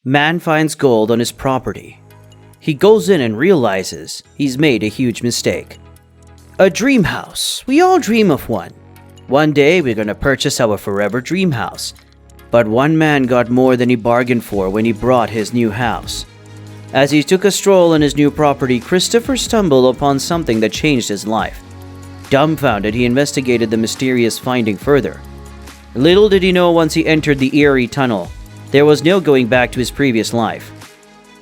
Man finds gold on his property. He goes in and realizes he's made a huge mistake. A dream house. We all dream of one. One day we're gonna purchase our forever dream house. But one man got more than he bargained for when he bought his new house. As he took a stroll on his new property, Christopher stumbled upon something that changed his life. Dumbfounded, he investigated the mysterious finding further. Little did he know once he entered the eerie tunnel, there was no going back to his previous life.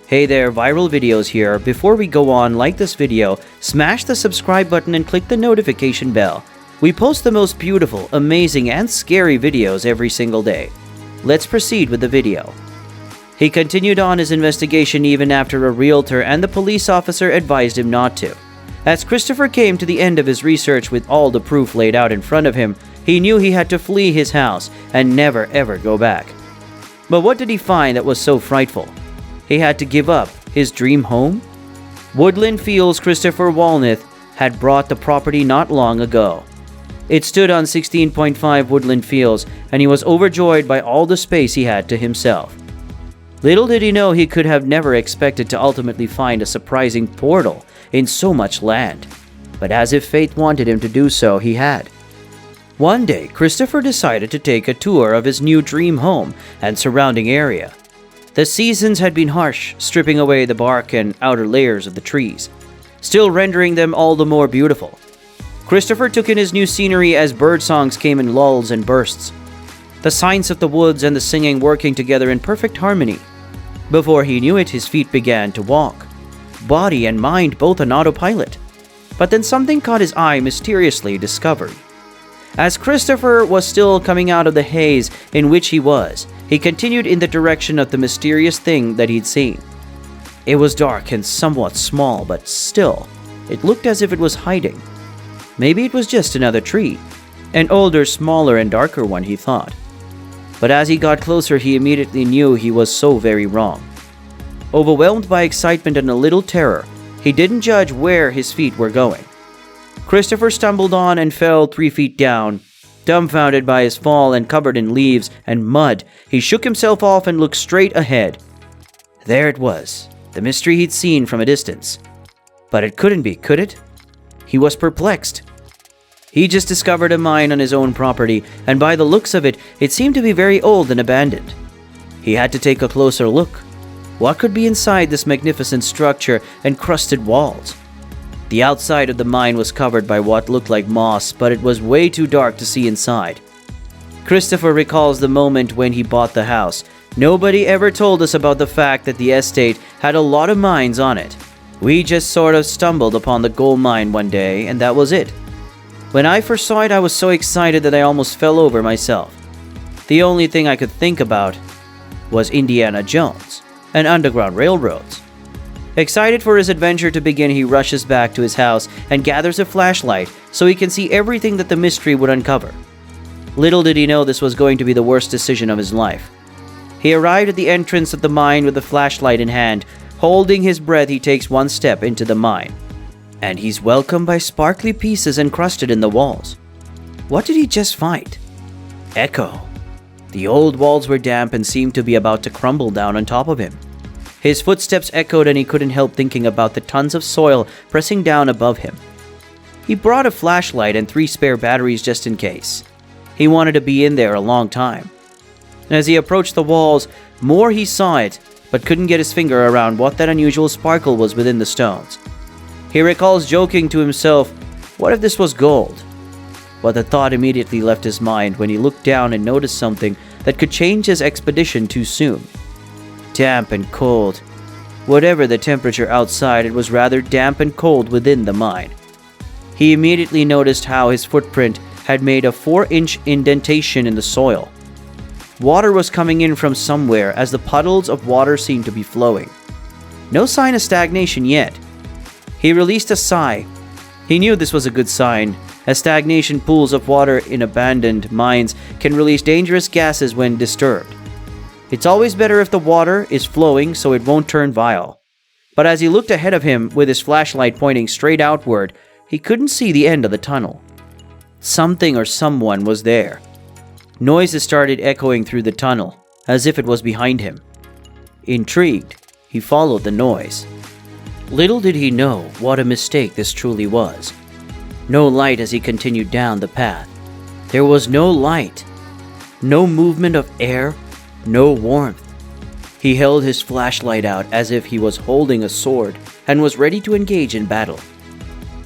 Hey there, Viral Videos here. Before we go on, like this video, smash the subscribe button and click the notification bell. We post the most beautiful, amazing, and scary videos every single day. Let's proceed with the video. He continued on his investigation even after a realtor and the police officer advised him not to. As Christopher came to the end of his research with all the proof laid out in front of him, he knew he had to flee his house and never ever go back. But what did he find that was so frightful? He had to give up his dream home? Woodland Fields Christopher Walnut had bought the property not long ago. It stood on 16.5 Woodland Fields, and he was overjoyed by all the space he had to himself. Little did he know he could have never expected to ultimately find a surprising portal in so much land. But as if fate wanted him to do so, he had. One day, Christopher decided to take a tour of his new dream home and surrounding area. The seasons had been harsh, stripping away the bark and outer layers of the trees, still rendering them all the more beautiful. Christopher took in his new scenery as bird songs came in lulls and bursts, the signs of the woods and the singing working together in perfect harmony. Before he knew it, his feet began to walk, body and mind both on autopilot. But then something caught his eye, mysteriously discovered. As Christopher was still coming out of the haze in which he was, he continued in the direction of the mysterious thing that he'd seen. It was dark and somewhat small, but still, it looked as if it was hiding. Maybe it was just another tree, an older, smaller, and darker one, he thought. But as he got closer, he immediately knew he was so very wrong. Overwhelmed by excitement and a little terror, he didn't judge where his feet were going. Christopher stumbled on and fell 3 feet down. Dumbfounded by his fall and covered in leaves and mud, he shook himself off and looked straight ahead. There it was, the mystery he'd seen from a distance. But it couldn't be, could it? He was perplexed. He just discovered a mine on his own property, and by the looks of it, it seemed to be very old and abandoned. He had to take a closer look. What could be inside this magnificent structure and crusted walls? The outside of the mine was covered by what looked like moss, but it was way too dark to see inside. Christopher recalls the moment when he bought the house. Nobody ever told us about the fact that the estate had a lot of mines on it. We just sort of stumbled upon the gold mine one day, and that was it. When I first saw it, I was so excited that I almost fell over myself. The only thing I could think about was Indiana Jones and Underground Railroads. Excited for his adventure to begin, he rushes back to his house and gathers a flashlight so he can see everything that the mystery would uncover. Little did he know this was going to be the worst decision of his life. He arrived at the entrance of the mine with the flashlight in hand. Holding his breath, he takes one step into the mine. And he's welcomed by sparkly pieces encrusted in the walls. What did he just find? Echo. The old walls were damp and seemed to be about to crumble down on top of him. His footsteps echoed and he couldn't help thinking about the tons of soil pressing down above him. He brought a flashlight and 3 spare batteries just in case. He wanted to be in there a long time. As he approached the walls, more he saw it, but couldn't get his finger around what that unusual sparkle was within the stones. He recalls joking to himself, what if this was gold? But the thought immediately left his mind when he looked down and noticed something that could change his expedition too soon. Damp and cold. Whatever the temperature outside, it was rather damp and cold within the mine. He immediately noticed how his footprint had made a 4-inch indentation in the soil. Water was coming in from somewhere as the puddles of water seemed to be flowing. No sign of stagnation yet. He released a sigh. He knew this was a good sign, as stagnation pools of water in abandoned mines can release dangerous gases when disturbed. It's always better if the water is flowing so it won't turn vile. But as he looked ahead of him with his flashlight pointing straight outward, he couldn't see the end of the tunnel. Something or someone was there. Noises started echoing through the tunnel, as if it was behind him. Intrigued, he followed the noise. Little did he know what a mistake this truly was. No light as he continued down the path. There was no light, no movement of air, no warmth. He held his flashlight out as if he was holding a sword and was ready to engage in battle.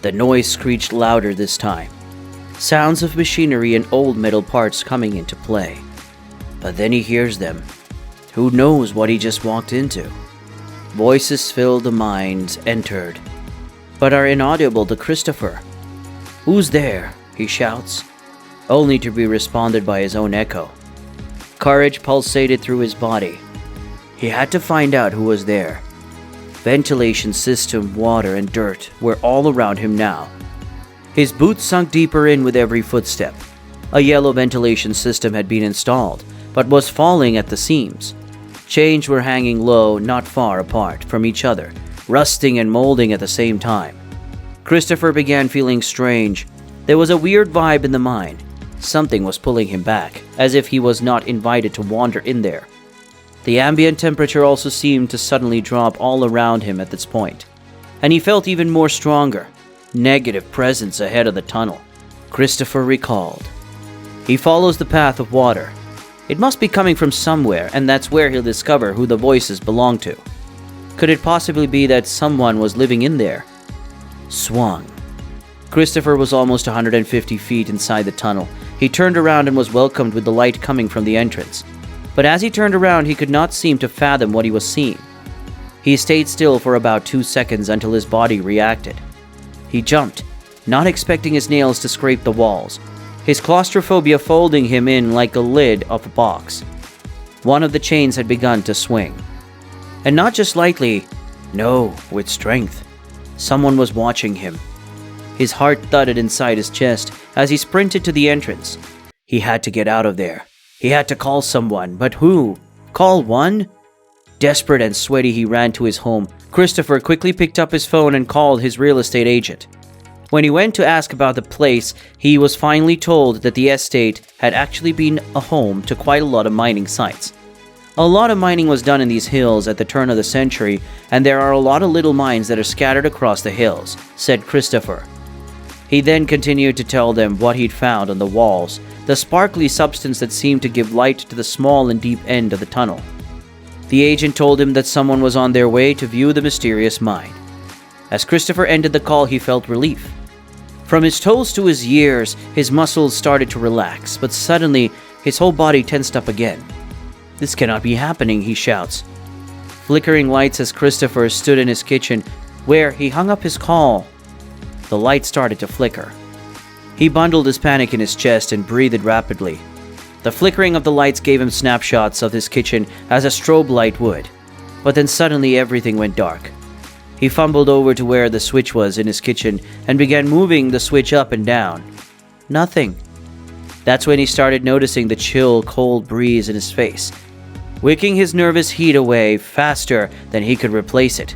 The noise screeched louder this time. Sounds of machinery and old metal parts coming into play. But then he hears them. Who knows what he just walked into? Voices fill the minds, entered, but are inaudible to Christopher. "Who's there?" he shouts, only to be responded by his own echo. Courage pulsated through his body. He had to find out who was there. Ventilation system, water, and dirt were all around him now. His boots sunk deeper in with every footstep. A yellow ventilation system had been installed, but was falling at the seams. Chains were hanging low, not far apart from each other, rusting and molding at the same time. Christopher began feeling strange. There was a weird vibe in the mine. Something was pulling him back, as if he was not invited to wander in there. The ambient temperature also seemed to suddenly drop all around him at this point, and he felt even more stronger. Negative presence ahead of the tunnel, Christopher recalled. He follows the path of water. It must be coming from somewhere, and that's where he'll discover who the voices belong to. Could it possibly be that someone was living in there? Swung. Christopher was almost 150 feet inside the tunnel. He turned around and was welcomed with the light coming from the entrance. But as he turned around, he could not seem to fathom what he was seeing. He stayed still for about 2 seconds until his body reacted. He jumped, not expecting his nails to scrape the walls, his claustrophobia folding him in like a lid of a box. One of the chains had begun to swing. And not just lightly, no, with strength. Someone was watching him. His heart thudded inside his chest as he sprinted to the entrance. He had to get out of there. He had to call someone, but who? Call one? Desperate and sweaty, he ran to his home. Christopher quickly picked up his phone and called his real estate agent. When he went to ask about the place, he was finally told that the estate had actually been a home to quite a lot of mining sites. A lot of mining was done in these hills at the turn of the century, and there are a lot of little mines that are scattered across the hills, said Christopher. He then continued to tell them what he'd found on the walls, the sparkly substance that seemed to give light to the small and deep end of the tunnel. The agent told him that someone was on their way to view the mysterious mine. As Christopher ended the call, he felt relief. From his toes to his ears, his muscles started to relax, but suddenly, his whole body tensed up again. "This cannot be happening," he shouts. Flickering lights as Christopher stood in his kitchen, where he hung up his call. The light started to flicker. He bundled his panic in his chest and breathed rapidly. The flickering of the lights gave him snapshots of his kitchen as a strobe light would. But then suddenly everything went dark. He fumbled over to where the switch was in his kitchen and began moving the switch up and down. Nothing. That's when he started noticing the chill, cold breeze in his face, wicking his nervous heat away faster than he could replace it.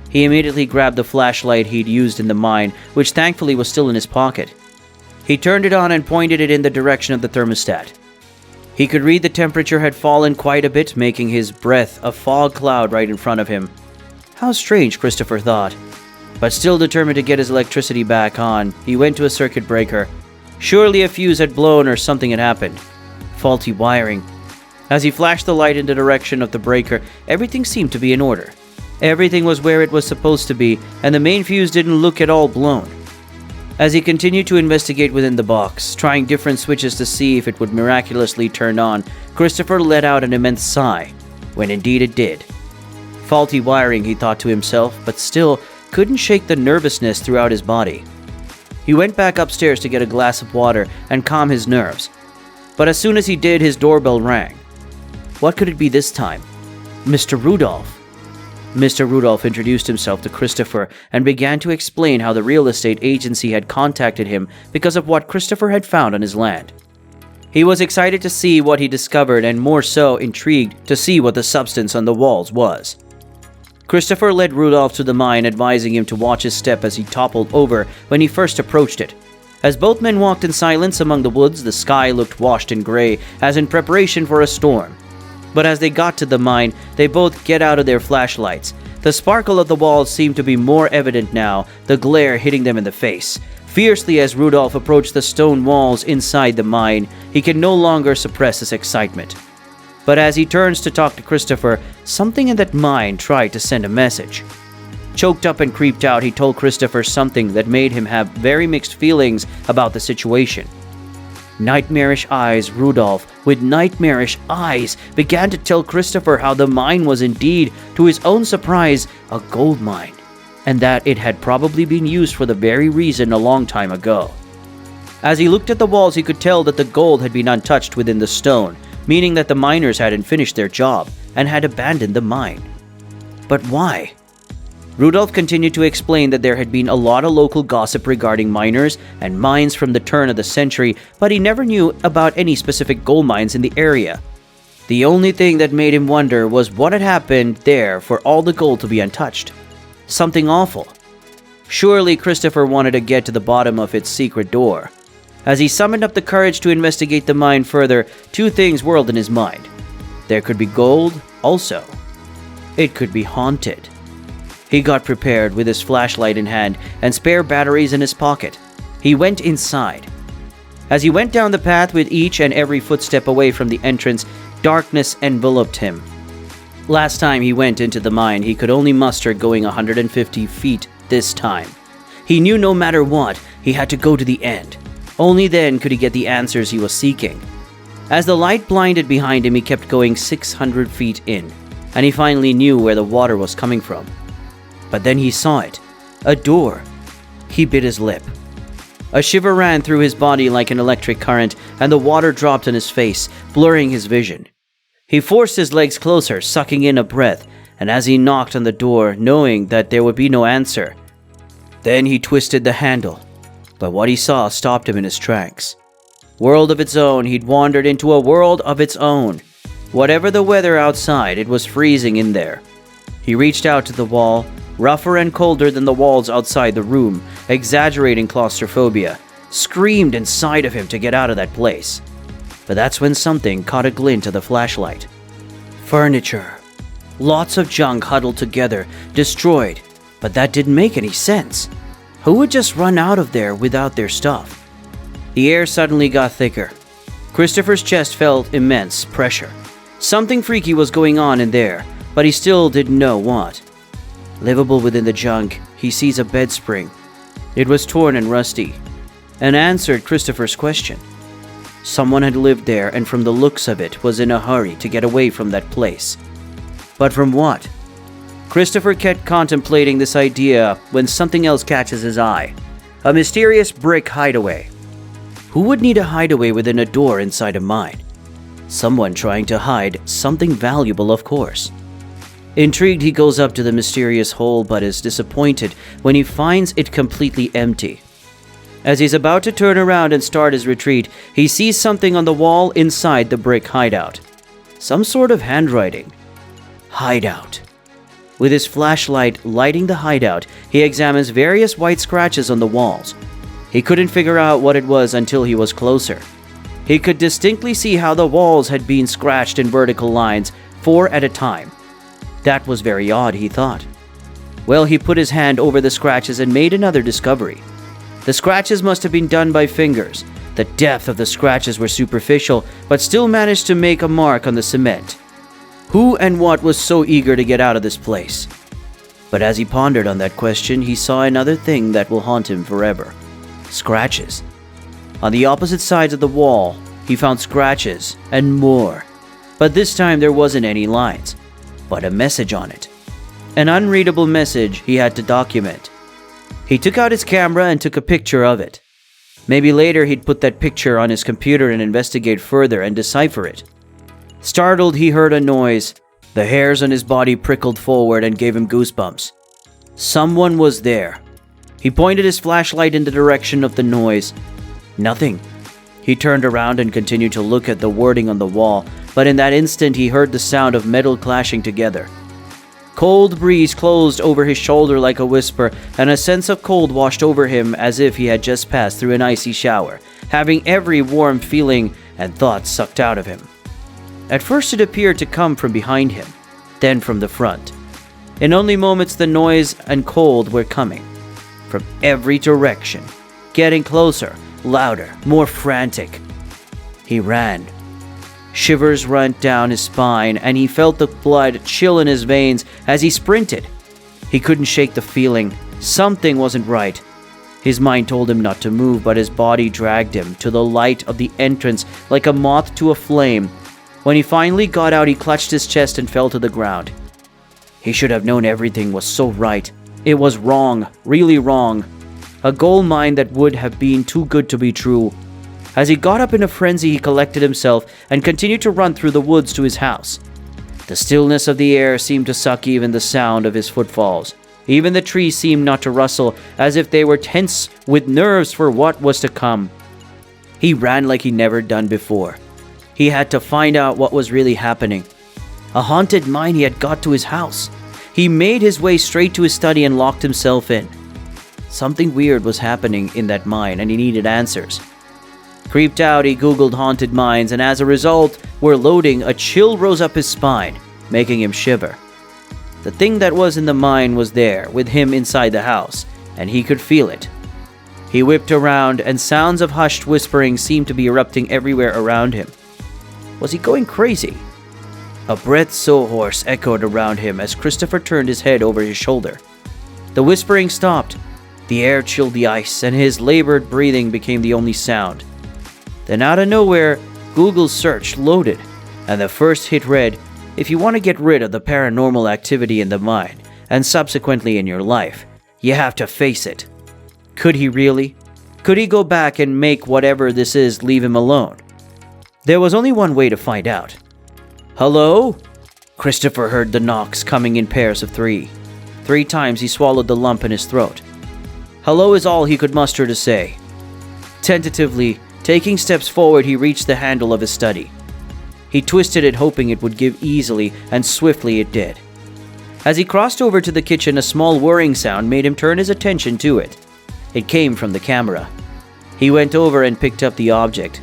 He immediately grabbed the flashlight he'd used in the mine, which thankfully was still in his pocket. He turned it on and pointed it in the direction of the thermostat. He could read the temperature had fallen quite a bit, making his breath a fog cloud right in front of him. How strange, Christopher thought. But still determined to get his electricity back on, he went to a circuit breaker. Surely a fuse had blown or something had happened. Faulty wiring. As he flashed the light in the direction of the breaker, everything seemed to be in order. Everything was where it was supposed to be, and the main fuse didn't look at all blown. As he continued to investigate within the box, trying different switches to see if it would miraculously turn on, Christopher let out an immense sigh, when indeed it did. Faulty wiring, he thought to himself, but still couldn't shake the nervousness throughout his body. He went back upstairs to get a glass of water and calm his nerves. But as soon as he did, his doorbell rang. What could it be this time? Mr. Rudolph. Mr. Rudolph introduced himself to Christopher and began to explain how the real estate agency had contacted him because of what Christopher had found on his land. He was excited to see what he discovered and more so intrigued to see what the substance on the walls was. Christopher led Rudolph to the mine, advising him to watch his step as he toppled over when he first approached it. As both men walked in silence among the woods, the sky looked washed and gray, as in preparation for a storm. But as they got to the mine, they both get out of their flashlights. The sparkle of the walls seemed to be more evident now, the glare hitting them in the face. Fiercely as Rudolph approached the stone walls inside the mine, he can no longer suppress his excitement. But as he turns to talk to Christopher, something in that mine tried to send a message. Choked up and creeped out, he told Christopher something that made him have very mixed feelings about the situation. Nightmarish eyes, Rudolph, with nightmarish eyes, began to tell Christopher how the mine was indeed, to his own surprise, a gold mine, and that it had probably been used for the very reason a long time ago. As he looked at the walls, he could tell that the gold had been untouched within the stone, meaning that the miners hadn't finished their job and had abandoned the mine. But why? Rudolph continued to explain that there had been a lot of local gossip regarding miners and mines from the turn of the century, but he never knew about any specific gold mines in the area. The only thing that made him wonder was what had happened there for all the gold to be untouched. Something awful. Surely Christopher wanted to get to the bottom of its secret door. As he summoned up the courage to investigate the mine further, two things whirled in his mind. There could be gold, also. It could be haunted. He got prepared with his flashlight in hand and spare batteries in his pocket. He went inside. As he went down the path with each and every footstep away from the entrance, darkness enveloped him. Last time he went into the mine, he could only muster going 150 feet this time. He knew no matter what, he had to go to the end. Only then could he get the answers he was seeking. As the light blinded behind him, he kept going 600 feet in, and he finally knew where the water was coming from. But then he saw it. A door. He bit his lip. A shiver ran through his body like an electric current, and the water dropped on his face, blurring his vision. He forced his legs closer, sucking in a breath, and as he knocked on the door, knowing that there would be no answer, then he twisted the handle. But what he saw stopped him in his tracks. World of its own, he'd wandered into a world of its own. Whatever the weather outside, it was freezing in there. He reached out to the wall, rougher and colder than the walls outside the room, exaggerating claustrophobia, screamed inside of him to get out of that place. But that's when something caught a glint of the flashlight. Furniture. Lots of junk huddled together, destroyed, but that didn't make any sense. Who would just run out of there without their stuff? The air suddenly got thicker. Christopher's chest felt immense pressure. Something freaky was going on in there, but he still didn't know what. Livable within the junk, he sees a bed spring. It was torn and rusty, and answered Christopher's question. Someone had lived there, and from the looks of it, was in a hurry to get away from that place. But from what? Christopher kept contemplating this idea when something else catches his eye. A mysterious brick hideaway. Who would need a hideaway within a door inside a mine? Someone trying to hide something valuable, of course. Intrigued, he goes up to the mysterious hole but is disappointed when he finds it completely empty. As he's about to turn around and start his retreat, he sees something on the wall inside the brick hideout. Some sort of handwriting. Hideout. With his flashlight lighting the hideout, he examines various white scratches on the walls. He couldn't figure out what it was until he was closer. He could distinctly see how the walls had been scratched in vertical lines, 4 at a time. That was very odd, he thought. Well, he put his hand over the scratches and made another discovery. The scratches must have been done by fingers. The depth of the scratches were superficial, but still managed to make a mark on the cement. Who and what was so eager to get out of this place? But as he pondered on that question, he saw another thing that will haunt him forever. Scratches. On the opposite sides of the wall, he found scratches and more. But this time there wasn't any lines, but a message on it. An unreadable message he had to document. He took out his camera and took a picture of it. Maybe later he'd put that picture on his computer and investigate further and decipher it. Startled, he heard a noise. The hairs on his body prickled forward and gave him goosebumps. Someone was there. He pointed his flashlight in the direction of the noise. Nothing. He turned around and continued to look at the wording on the wall, but in that instant he heard the sound of metal clashing together. Cold breeze closed over his shoulder like a whisper, and a sense of cold washed over him as if he had just passed through an icy shower, having every warm feeling and thought sucked out of him. At first it appeared to come from behind him, then from the front. In only moments the noise and cold were coming. From every direction, getting closer, louder, more frantic. He ran. Shivers ran down his spine, and he felt the blood chill in his veins as he sprinted. He couldn't shake the feeling. Something wasn't right. His mind told him not to move, but his body dragged him to the light of the entrance like a moth to a flame. When he finally got out, he clutched his chest and fell to the ground. He should have known everything was so right. It was wrong, really wrong. A gold mine that would have been too good to be true. As he got up in a frenzy, he collected himself and continued to run through the woods to his house. The stillness of the air seemed to suck even the sound of his footfalls. Even the trees seemed not to rustle, as if they were tense with nerves for what was to come. He ran like he never done before. He had to find out what was really happening. A haunted mine. He had got to his house. He made his way straight to his study and locked himself in. Something weird was happening in that mine, and he needed answers. Creeped out, he googled haunted mines, and as a result, were loading, a chill rose up his spine, making him shiver. The thing that was in the mine was there, with him inside the house, and he could feel it. He whipped around, and sounds of hushed whispering seemed to be erupting everywhere around him. Was he going crazy? A breath so hoarse echoed around him as Christopher turned his head over his shoulder. The whispering stopped. The air chilled the ice, and his labored breathing became the only sound. Then out of nowhere, Google's search loaded, and the first hit read, "If you want to get rid of the paranormal activity in the mine, and subsequently in your life, you have to face it." Could he really? Could he go back and make whatever this is leave him alone? There was only one way to find out. "Hello?" Christopher heard the knocks coming in pairs of three. 3 times he swallowed the lump in his throat. Hello is all he could muster to say. Tentatively, taking steps forward, he reached the handle of his study. He twisted it, hoping it would give easily, and swiftly it did. As he crossed over to the kitchen, a small whirring sound made him turn his attention to it. It came from the camera. He went over and picked up the object.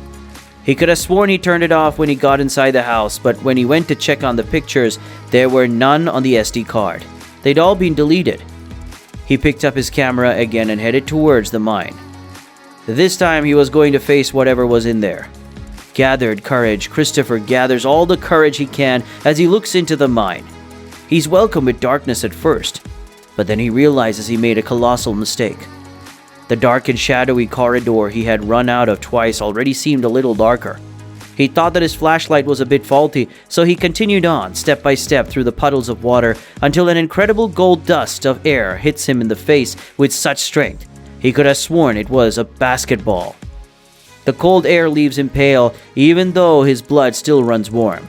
He could have sworn he turned it off when he got inside the house, but when he went to check on the pictures, there were none on the SD card. They'd all been deleted. He picked up his camera again and headed towards the mine. This time he was going to face whatever was in there. Gathered courage, Christopher gathers all the courage he can as he looks into the mine. He's welcomed with darkness at first, but then he realizes he made a colossal mistake. The dark and shadowy corridor he had run out of twice already seemed a little darker. He thought that his flashlight was a bit faulty, so he continued on, step by step, through the puddles of water until an incredible gold dust of air hits him in the face with such strength he could have sworn it was a basketball. The cold air leaves him pale, even though his blood still runs warm.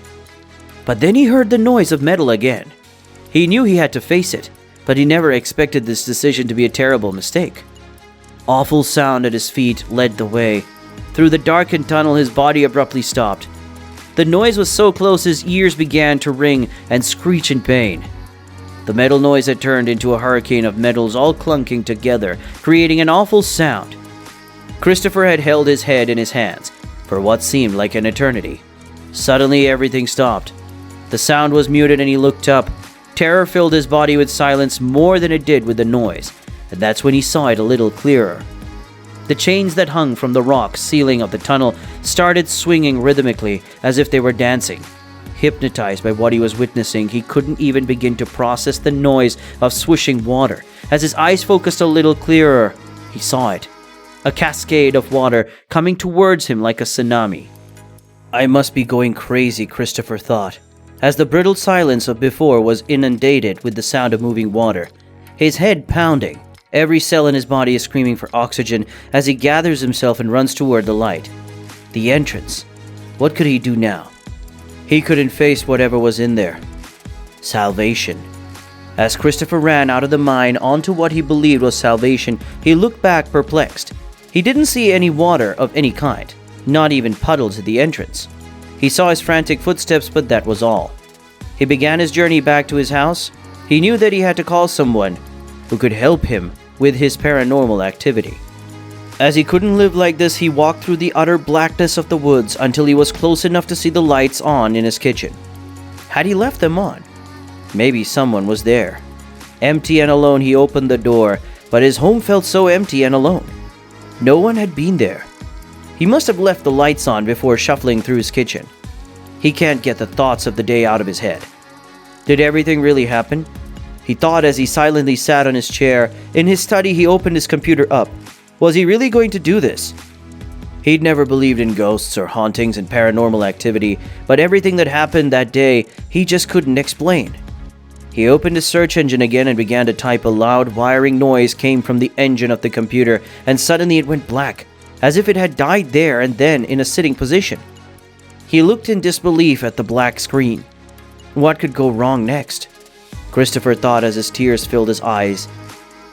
But then he heard the noise of metal again. He knew he had to face it, but he never expected this decision to be a terrible mistake. Awful sound at his feet led the way. Through the darkened tunnel, his body abruptly stopped. The noise was so close his ears began to ring and screech in pain. The metal noise had turned into a hurricane of metals all clunking together, creating an awful sound. Christopher had held his head in his hands for what seemed like an eternity. Suddenly, everything stopped. The sound was muted and he looked up. Terror filled his body with silence more than it did with the noise, and that's when he saw it a little clearer. The chains that hung from the rock ceiling of the tunnel started swinging rhythmically as if they were dancing. Hypnotized by what he was witnessing, he couldn't even begin to process the noise of swishing water. As his eyes focused a little clearer, he saw it. A cascade of water coming towards him like a tsunami. I must be going crazy, Christopher thought, as the brittle silence of before was inundated with the sound of moving water. His head pounding. Every cell in his body is screaming for oxygen as he gathers himself and runs toward the light. The entrance. What could he do now? He couldn't face whatever was in there. Salvation. As Christopher ran out of the mine onto what he believed was salvation, he looked back perplexed. He didn't see any water of any kind, not even puddles at the entrance. He saw his frantic footsteps, but that was all. He began his journey back to his house. He knew that he had to call someone who could help him with his paranormal activity. As he couldn't live like this, he walked through the utter blackness of the woods until he was close enough to see the lights on in his kitchen. Had he left them on? Maybe someone was there. Empty and alone, he opened the door, but his home felt so empty and alone. No one had been there. He must have left the lights on before shuffling through his kitchen. He can't get the thoughts of the day out of his head. Did everything really happen? He thought as he silently sat on his chair. In his study, he opened his computer up. Was he really going to do this? He'd never believed in ghosts or hauntings and paranormal activity, but everything that happened that day, he just couldn't explain. He opened his search engine again and began to type. A loud wiring noise came from the engine of the computer, and suddenly it went black, as if it had died there and then in a sitting position. He looked in disbelief at the black screen. What could go wrong next? Christopher thought as his tears filled his eyes.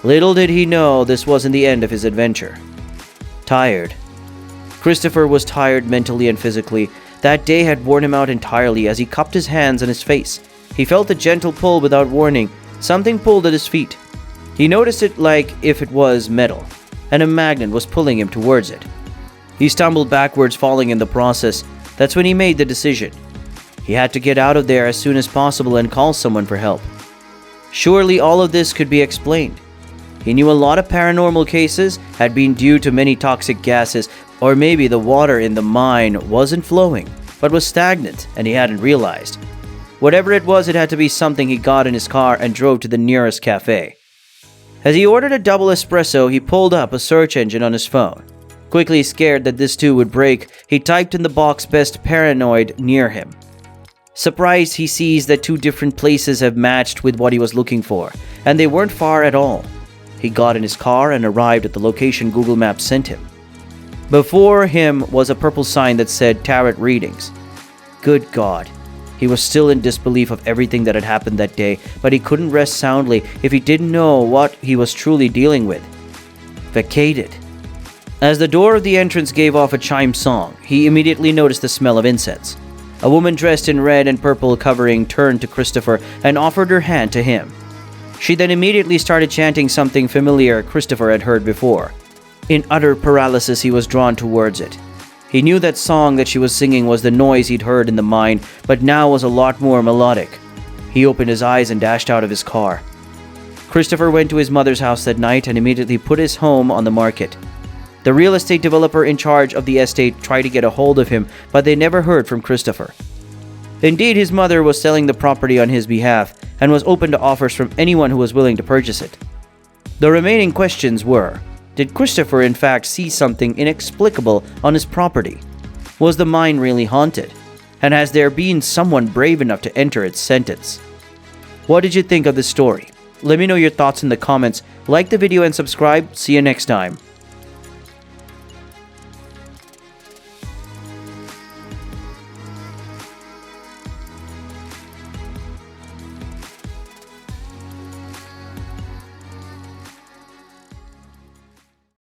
Little did he know this wasn't the end of his adventure. Tired. Christopher was tired mentally and physically. That day had worn him out entirely. As he cupped his hands on his face, he felt a gentle pull without warning. Something pulled at his feet. He noticed it like if it was metal, and a magnet was pulling him towards it. He stumbled backwards, falling in the process. That's when he made the decision. He had to get out of there as soon as possible and call someone for help. Surely all of this could be explained. He knew a lot of paranormal cases had been due to many toxic gases, or maybe the water in the mine wasn't flowing, but was stagnant and he hadn't realized. Whatever it was, it had to be something. He got in his car and drove to the nearest cafe. As he ordered a double espresso, he pulled up a search engine on his phone. Quickly scared that this too would break, he typed in the box best paranoid near him. Surprised, he sees that 2 different places have matched with what he was looking for, and they weren't far at all. He got in his car and arrived at the location Google Maps sent him. Before him was a purple sign that said Tarot Readings. Good God. He was still in disbelief of everything that had happened that day, but he couldn't rest soundly if he didn't know what he was truly dealing with. Vacated. As the door of the entrance gave off a chime song, he immediately noticed the smell of incense. A woman dressed in red and purple covering turned to Christopher and offered her hand to him. She then immediately started chanting something familiar Christopher had heard before. In utter paralysis, he was drawn towards it. He knew that song that she was singing was the noise he'd heard in the mine, but now was a lot more melodic. He opened his eyes and dashed out of his car. Christopher went to his mother's house that night and immediately put his home on the market. The real estate developer in charge of the estate tried to get a hold of him, but they never heard from Christopher. Indeed, his mother was selling the property on his behalf and was open to offers from anyone who was willing to purchase it. The remaining questions were, did Christopher in fact see something inexplicable on his property? Was the mine really haunted? And has there been someone brave enough to enter its sentence? What did you think of this story? Let me know your thoughts in the comments. Like the video and subscribe. See you next time.